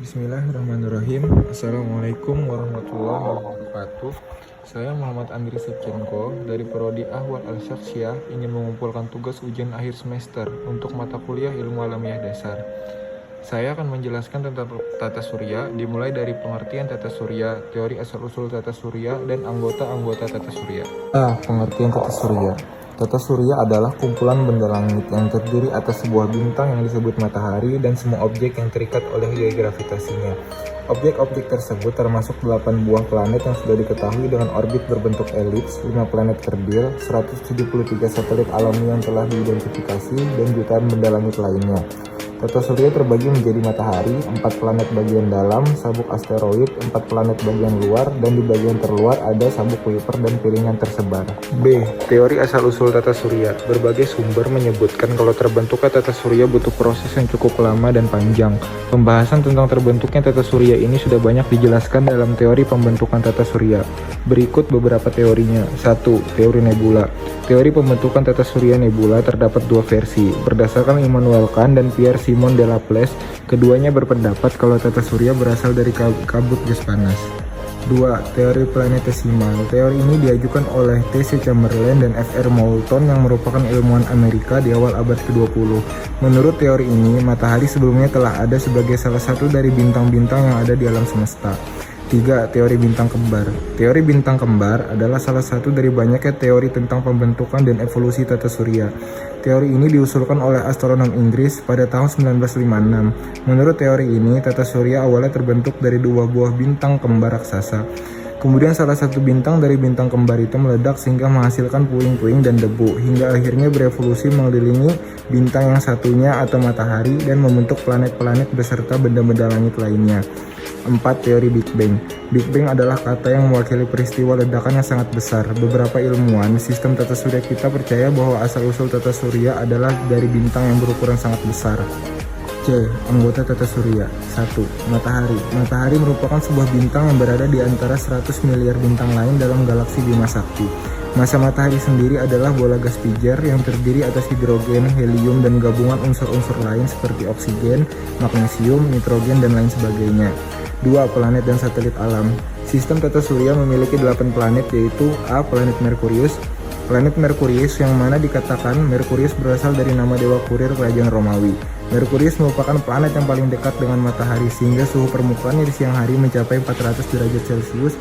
Bismillahirrahmanirrahim. Assalamualaikum warahmatullahi wabarakatuh. Saya Muhammad Andri Sepchenko dari Prodi Ahwal Al-Syakhsiyah ingin mengumpulkan tugas ujian akhir semester untuk mata kuliah Ilmu Alamiah Dasar. Saya akan menjelaskan tentang tata surya, dimulai dari pengertian tata surya, teori asal-usul tata surya, dan anggota-anggota tata surya. Pengertian tata surya. Tata surya adalah kumpulan benda langit yang terdiri atas sebuah bintang yang disebut matahari dan semua objek yang terikat oleh gaya gravitasinya. Objek-objek tersebut termasuk 8 buah planet yang sudah diketahui dengan orbit berbentuk elips, 5 planet kerdil, 173 satelit alami yang telah diidentifikasi, dan jutaan benda langit lainnya. Tata surya terbagi menjadi matahari, 4 planet bagian dalam, sabuk asteroid, 4 planet bagian luar, dan di bagian terluar ada sabuk Kuiper dan piringan tersebar. B. Teori asal-usul tata surya. Berbagai sumber menyebutkan kalau terbentuknya tata surya butuh proses yang cukup lama dan panjang. Pembahasan tentang terbentuknya tata surya ini sudah banyak dijelaskan dalam teori pembentukan tata surya. Berikut beberapa teorinya. 1. Teori nebula. Teori pembentukan tata surya nebula terdapat dua versi. Berdasarkan Immanuel Kant dan Pierre Simon de Laplace, keduanya berpendapat kalau tata surya berasal dari kabut gas panas. 2. Teori planetesimal. Teori ini diajukan oleh T.C. Chamberlain dan F.R. Moulton yang merupakan ilmuwan Amerika di awal abad ke-20. Menurut teori ini, matahari sebelumnya telah ada sebagai salah satu dari bintang-bintang yang ada di alam semesta. 3. Teori bintang kembar. Teori bintang kembar adalah salah satu dari banyaknya teori tentang pembentukan dan evolusi tata surya. Teori ini diusulkan oleh astronom Inggris pada tahun 1956. Menurut teori ini, tata surya awalnya terbentuk dari dua buah bintang kembar raksasa. Kemudian salah satu bintang dari bintang kembar itu meledak sehingga menghasilkan puing-puing dan debu, hingga akhirnya berevolusi mengelilingi bintang yang satunya atau matahari dan membentuk planet-planet beserta benda-benda langit lainnya. 4. Teori Big Bang. Big Bang adalah kata yang mewakili peristiwa ledakan yang sangat besar. Beberapa ilmuwan sistem tata surya kita percaya bahwa asal-usul tata surya adalah dari bintang yang berukuran sangat besar. C. Anggota tata surya. 1. Matahari. Matahari merupakan sebuah bintang yang berada di antara 100 miliar bintang lain dalam galaksi Bima Sakti. Massa matahari sendiri adalah bola gas pijar yang terdiri atas hidrogen, helium, dan gabungan unsur-unsur lain seperti oksigen, magnesium, nitrogen, dan lain sebagainya. 2. Planet dan satelit alam. Sistem tata surya memiliki 8 planet, yaitu A. Planet Merkurius. Planet Merkurius yang mana dikatakan Merkurius berasal dari nama dewa kurir kerajaan Romawi. Merkurius merupakan planet yang paling dekat dengan matahari sehingga suhu permukaannya di siang hari mencapai 400 derajat Celcius,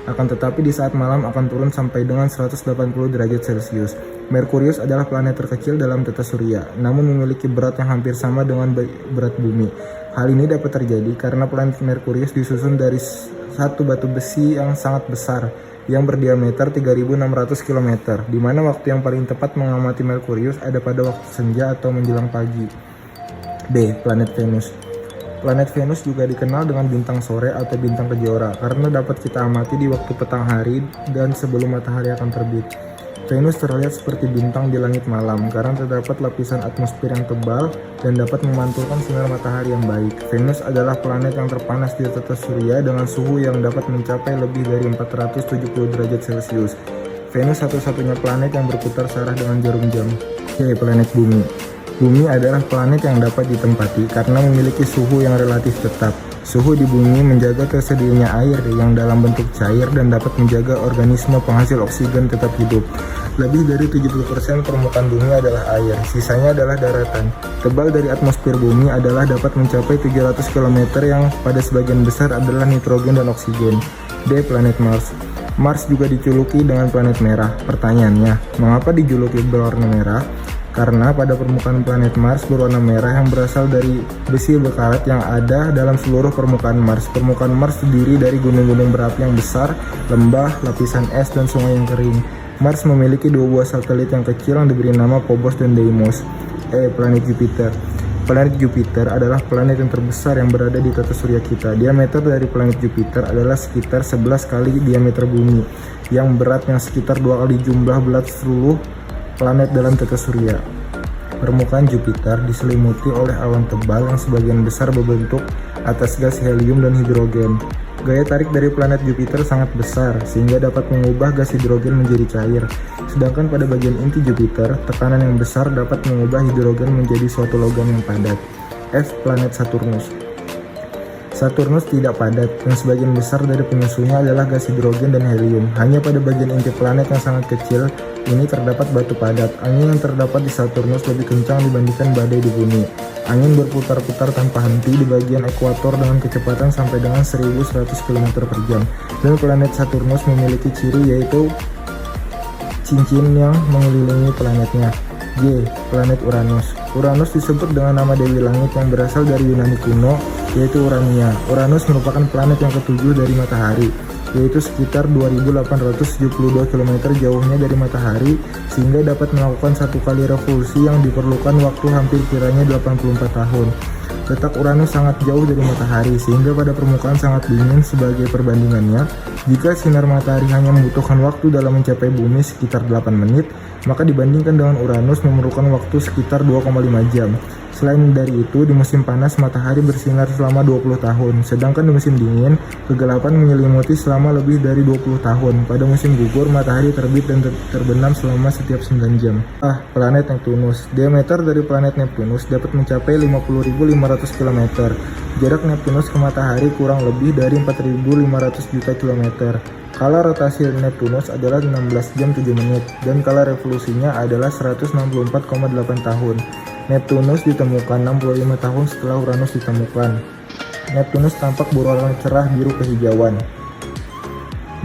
akan tetapi di saat malam akan turun sampai dengan 180 derajat Celcius. Merkurius adalah planet terkecil dalam tata surya, namun memiliki berat yang hampir sama dengan berat bumi. Hal ini dapat terjadi karena planet Merkurius disusun dari satu batu besi yang sangat besar yang berdiameter 3.600 km, di mana waktu yang paling tepat mengamati Merkurius ada pada waktu senja atau menjelang pagi. B. Planet Venus. Planet Venus juga dikenal dengan bintang sore atau bintang kejora karena dapat kita amati di waktu petang hari dan sebelum matahari akan terbit. Venus terlihat seperti bintang di langit malam karena terdapat lapisan atmosfer yang tebal dan dapat memantulkan sinar matahari yang baik. Venus adalah planet yang terpanas di tata surya dengan suhu yang dapat mencapai lebih dari 470 derajat Celcius. Venus satu-satunya planet yang berputar searah dengan jarum jam. C. Planet Bumi. Bumi adalah planet yang dapat ditempati karena memiliki suhu yang relatif tetap. Suhu di bumi menjaga tersedianya air yang dalam bentuk cair dan dapat menjaga organisme penghasil oksigen tetap hidup. Lebih dari 70% permukaan bumi adalah air, sisanya adalah daratan. Tebal dari atmosfer bumi adalah dapat mencapai 700 km yang pada sebagian besar adalah nitrogen dan oksigen. D. Planet Mars. Mars juga dijuluki dengan planet merah. Pertanyaannya, mengapa dijuluki berwarna merah? Karena pada permukaan planet Mars berwarna merah yang berasal dari besi berkarat yang ada dalam seluruh permukaan Mars. Permukaan Mars terdiri dari gunung-gunung berapi yang besar, lembah, lapisan es, dan sungai yang kering. Mars memiliki dua buah satelit yang kecil yang diberi nama Phobos dan Deimos. E. Planet Jupiter. Planet Jupiter adalah planet yang terbesar yang berada di tata surya kita. Diameter dari planet Jupiter adalah sekitar 11 kali diameter bumi, yang beratnya sekitar 2 kali jumlah berat seluruh planet dalam tata surya. Permukaan Jupiter diselimuti oleh awan tebal yang sebagian besar berbentuk atas gas helium dan hidrogen. Gaya tarik dari planet Jupiter sangat besar sehingga dapat mengubah gas hidrogen menjadi cair. Sedangkan pada bagian inti Jupiter, tekanan yang besar dapat mengubah hidrogen menjadi suatu logam yang padat. F. Planet Saturnus. Saturnus tidak padat, dan sebagian besar dari penyusunya adalah gas hidrogen dan helium. Hanya pada bagian inti planet yang sangat kecil ini terdapat batu padat. Angin yang terdapat di Saturnus lebih kencang dibandingkan badai di bumi. Angin berputar-putar tanpa henti di bagian ekuator dengan kecepatan sampai dengan 1100 km per jam. Dan planet Saturnus memiliki ciri yaitu cincin yang mengelilingi planetnya. G. Planet Uranus. Uranus disebut dengan nama Dewi Langit yang berasal dari Yunani kuno, yaitu Urania. Uranus merupakan planet yang ketujuh dari matahari, yaitu sekitar 2872 km jauhnya dari matahari, sehingga dapat melakukan satu kali revolusi yang diperlukan waktu hampir kiranya 84 tahun. Letak Uranus sangat jauh dari matahari, sehingga pada permukaan sangat dingin. Sebagai perbandingannya, jika sinar matahari hanya membutuhkan waktu dalam mencapai bumi sekitar 8 menit, maka dibandingkan dengan Uranus memerlukan waktu sekitar 2,5 jam. Selain dari itu, di musim panas matahari bersinar selama 20 tahun, sedangkan di musim dingin, kegelapan menyelimuti selama lebih dari 20 tahun. Pada musim gugur, matahari terbit dan terbenam selama setiap 9 jam. Planet Neptunus. Diameter dari planet Neptunus dapat mencapai 50.500 km. Jarak Neptunus ke matahari kurang lebih dari 4.500 juta kilometer. Kala rotasi Neptunus adalah 16 jam 7 menit, dan kala revolusinya adalah 164,8 tahun. Neptunus ditemukan 65 tahun setelah Uranus ditemukan. Neptunus tampak berwarna cerah biru kehijauan.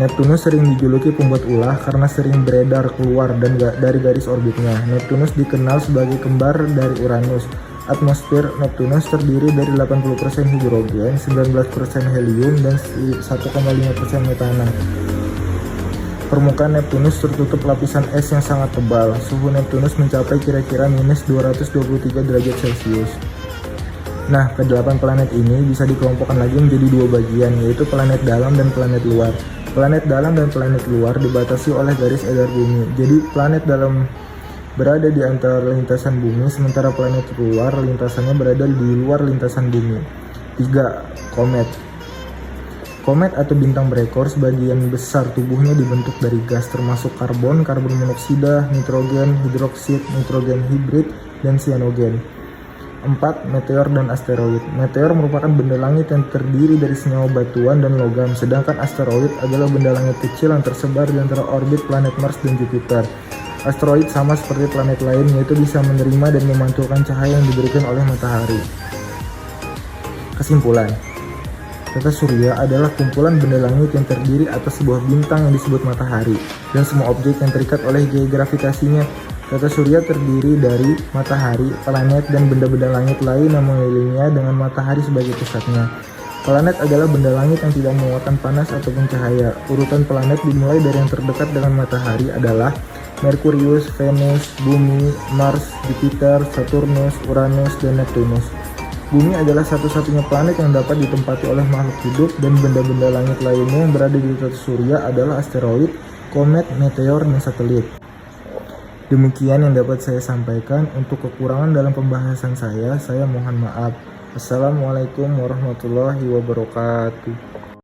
Neptunus sering dijuluki pembuat ulah karena sering beredar keluar dari garis orbitnya. Neptunus dikenal sebagai kembar dari Uranus. Atmosfer Neptunus terdiri dari 80% hidrogen, 19% helium, dan 1,5% metana. Permukaan Neptunus tertutup lapisan es yang sangat tebal. Suhu Neptunus mencapai kira-kira minus 223 derajat Celcius. Nah, ke-8 planet ini bisa dikelompokkan lagi menjadi dua bagian, yaitu planet dalam dan planet luar. Planet dalam dan planet luar dibatasi oleh garis edar bumi. Jadi, planet dalam berada di antara lintasan bumi, sementara planet luar lintasannya berada di luar lintasan bumi. 3. Komet. Komet atau bintang berekor sebagian besar tubuhnya dibentuk dari gas termasuk karbon, karbon monoksida, nitrogen, hidroksid, nitrogen hibrid, dan sianogen. 4. Meteor dan asteroid. Meteor merupakan benda langit yang terdiri dari senyawa batuan dan logam, sedangkan asteroid adalah benda langit kecil yang tersebar di antara orbit planet Mars dan Jupiter. Asteroid sama seperti planet lain, yaitu bisa menerima dan memantulkan cahaya yang diberikan oleh matahari. Kesimpulan, tata surya adalah kumpulan benda langit yang terdiri atas sebuah bintang yang disebut matahari, dan semua objek yang terikat oleh gaya gravitasinya. Tata surya terdiri dari matahari, planet, dan benda-benda langit lain yang mengelilinginya dengan matahari sebagai pusatnya. Planet adalah benda langit yang tidak mengeluarkan panas ataupun cahaya. Urutan planet dimulai dari yang terdekat dengan matahari adalah Merkurius, Venus, Bumi, Mars, Jupiter, Saturnus, Uranus, dan Neptunus. Bumi adalah satu-satunya planet yang dapat ditempati oleh makhluk hidup, dan benda-benda langit lainnya yang berada di tata surya adalah asteroid, komet, meteor, dan satelit. Demikian yang dapat saya sampaikan. Untuk kekurangan dalam pembahasan saya mohon maaf. Assalamualaikum warahmatullahi wabarakatuh.